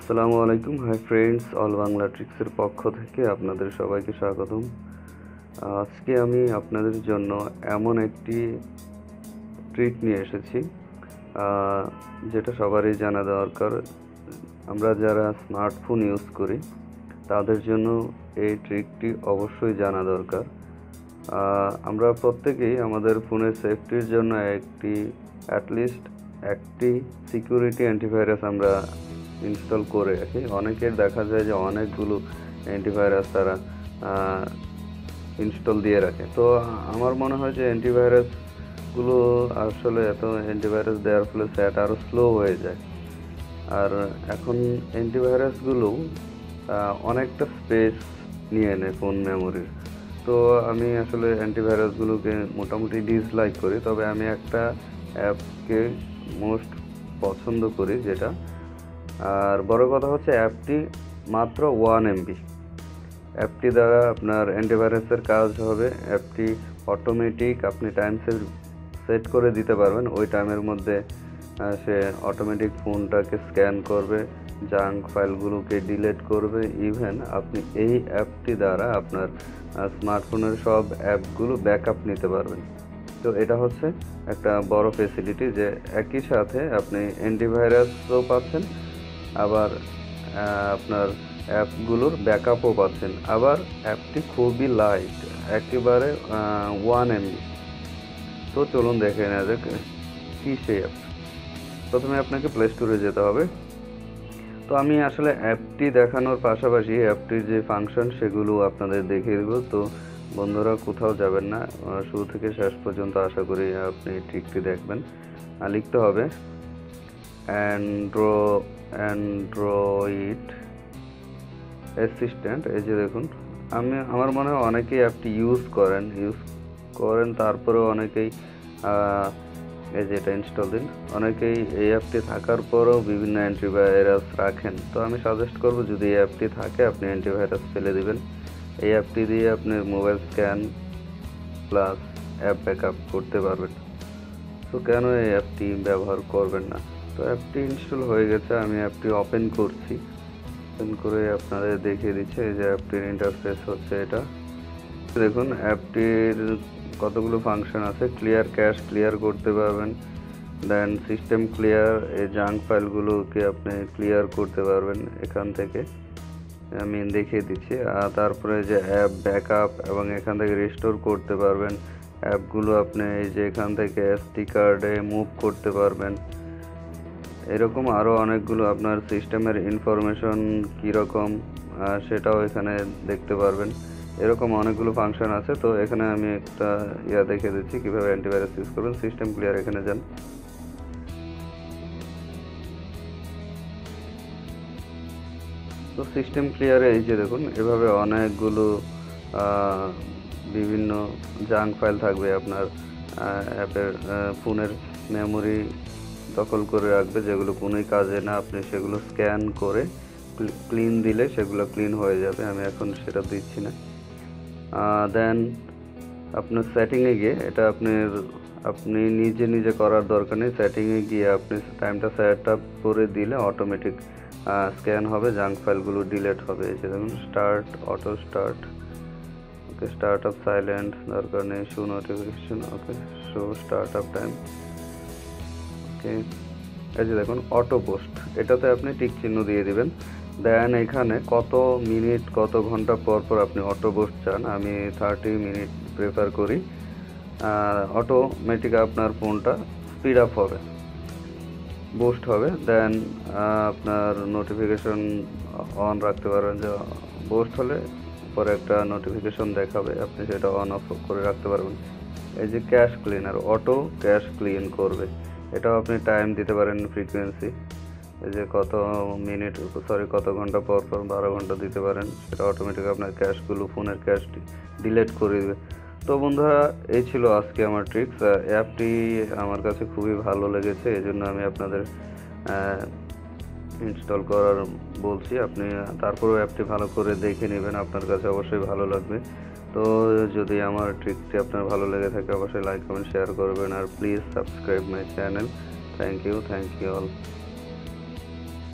আসসালামু আলাইকুম। Hi friends, all Bangla ট্রিক্সের পক্ষ থেকে আপনাদের সবাইকে স্বাগতম। আজকে আমি আপনাদের জন্য এমন একটি ট্রিক নিয়ে এসেছি যেটা সবারই জানা দরকার। আমরা যারা স্মার্টফোন ইউজ করি তাদের জন্য এই ট্রিকটি অবশ্যই জানা দরকার। আমরা প্রত্যেকেই আমাদের ফোনের সেফটির জন্য অ্যাটলিস্ট একটি সিকিউরিটি অ্যান্টিভাইরাস আমরা ইনস্টল করে রাখি। অনেকের দেখা যায় যে অনেকগুলো অ্যান্টিভাইরাস তারা ইনস্টল দিয়ে রাখে। তো আমার মনে হয় যে অ্যান্টিভাইরাসগুলো আসলে এত অ্যান্টিভাইরাস দেওয়ার ফলে সেট আরও স্লো হয়ে যায়। আর এখন অ্যান্টিভাইরাসগুলো অনেকটা স্পেস নিয়ে নেয় ফোন মেমোরির। তো আমি আসলে অ্যান্টিভাইরাসগুলোকে মোটামুটি ডিসলাইক করি, তবে আমি একটা অ্যাপকে মোস্ট পছন্দ করি যেটা, আর বড় কথা হচ্ছে অ্যাপটি মাত্র 1 MB। অ্যাপটি দ্বারা আপনার অ্যান্টিভাইরাসের কাজ হবে। অ্যাপটি অটোমেটিক আপনি টাইম সেট করে দিতে পারবেন। ওই টাইমের মধ্যে সে অটোমেটিক ফোনটাকে স্ক্যান করবে, জাঙ্ক ফাইলগুলোকে ডিলিট করবে। ইভেন আপনি এই অ্যাপটি দ্বারা আপনার স্মার্টফোনের সব অ্যাপগুলো ব্যাকআপ নিতে পারবেন। তো এটা হচ্ছে একটা বড় ফেসিলিটি যে একই সাথে আপনি অ্যান্টিভাইরাসও পাচ্ছেন, আবার আপনার অ্যাপগুলোর ব্যাকআপও পাচ্ছেন। আবার অ্যাপটি খুবই লাইট, একেবারে 1 MB। তো চলুন দেখে নেওয়া যাক কী সেই অ্যাপ। প্রথমে আপনাকে প্লে স্টোরে যেতে হবে। তো আমি আসলে অ্যাপটি দেখানোর পাশাপাশি অ্যাপটির যে ফাংশন সেগুলো আপনাদের দেখিয়ে দেবো। তো বন্ধুরা কোথাও যাবেন না, শুরু থেকে শেষ পর্যন্ত আশা করি আপনি ট্রিকটি দেখবেন। লিখতে হবে অ্যান্ড্রয়েড অ্যাসিস্ট্যান্ট। এই যে দেখুন, আমার মনে হয় অনেকেই অ্যাপটি ইউজ করেন, তারপরেও অনেকেই এই যে এটা ইনস্টল দিন। অনেকেই এই অ্যাপটি থাকার পরেও বিভিন্ন অ্যান্টিভাইরাস রাখেন। তো আমি সাজেস্ট করব যদি এই অ্যাপটি থাকে আপনি অ্যান্টিভাইরাস ফেলে দিবেন। এই অ্যাপটি দিয়ে আপনি mobile scan plus app backup করতে পারবেন। তো কেন এই অ্যাপটি ব্যবহার করবেন না? তো অ্যাপটি ইনস্টল হয়ে গেছে, আমি অ্যাপটি ওপেন করছি। ওপেন করে আপনাদের দেখিয়ে দিচ্ছে এই যে অ্যাপটির ইন্টারফেস হচ্ছে এটা। দেখুন অ্যাপটির কতগুলো ফাংশন আছে। ক্লিয়ার ক্যাশ ক্লিয়ার করতে পারবেন, দেন সিস্টেম ক্লিয়ার, এই জাঙ্ক ফাইলগুলোকে আপনি ক্লিয়ার করতে পারবেন এখান থেকে, আমি দেখিয়ে দিচ্ছি। তারপরে যে অ্যাপ ব্যাকআপ এবং এখান থেকে রিস্টোর করতে পারবেন। অ্যাপগুলো আপনি এই যে এখান থেকে এসডি কার্ডে মুভ করতে পারবেন। এরকম আরও অনেকগুলো আপনার সিস্টেমের ইনফরমেশন কীরকম সেটাও এখানে দেখতে পারবেন। এরকম অনেকগুলো ফাংশন আছে। তো এখানে আমি একটা দেখে দিচ্ছি কীভাবে অ্যান্টিভাইরাস ইউজ করবেন। সিস্টেম ক্লিয়ার, এখানে যান। তো সিস্টেম ক্লিয়ারে এই যে দেখুন এভাবে অনেকগুলো বিভিন্ন জাঙ্ক ফাইল থাকবে আপনার অ্যাপের ফোনের মেমোরি দখল করে রাখবে, যেগুলো কোনোই কাজে না। আপনি সেগুলো স্ক্যান করে ক্লিন দিলে সেগুলো ক্লিন হয়ে যাবে। আমি এখন সেটা দিচ্ছি না। দেন আপনার সেটিংয়ে গিয়ে এটা আপনি নিজে করার দরকার নেই। সেটিংয়ে গিয়ে আপনি টাইমটা সেট আপ করে দিলে অটোমেটিক স্ক্যান হবে, জাঙ্ক ফাইলগুলো ডিলিট হবে। এই যে দেখুন অটো স্টার্ট, ওকে, স্টার্ট আপ সাইলেন্ট, দরকার নেই, শো নোটিফিকেশন, ওকে, শো স্টার্ট আপ টাইম, ওকে। এই যে দেখুন অটো পোস্ট, এটাতে আপনি টিক চিহ্ন দিয়ে দিবেন। দেন এখানে কত মিনিট কত ঘন্টা পর আপনি অটো পোস্ট চান, আমি 30 মিনিট প্রেফার করি। অটোমেটিক আপনার ফোনটা স্পিড আপ হবে, বুস্ট হবে। দেন আপনার নোটিফিকেশন অন রাখতে পারেন, যে বুস্ট হলে পরে একটা নোটিফিকেশন দেখাবে, আপনি সেটা অন অফ করে রাখতে পারবেন। এই যে cash cleaner, auto cash clean করবে, এটাও আপনি টাইম দিতে পারেন, ফ্রিকোয়েন্সি, এই যে কত ঘন্টা পর 12 ঘন্টা দিতে পারেন, সেটা অটোমেটিক আপনার ক্যাশগুলো, ফোনের ক্যাশ ডিলিট করে দেবে। তো বন্ধুরা, এই ছিল আজকে আমার ট্রিক্স। অ্যাপটি আমার কাছে খুবই ভালো লেগেছে, এই জন্য আমি আপনাদের ইনস্টল করার বলছি। আপনি তারপরেও অ্যাপটি ভালো করে দেখে নেবেন, আপনার কাছে অবশ্যই ভালো লাগবে। তো যদি আমার ট্রিকটি আপনার ভালো লেগে থাকে অবশ্যই লাইক কমেন্ট শেয়ার করবেন, আর please subscribe my channel. Thank you all.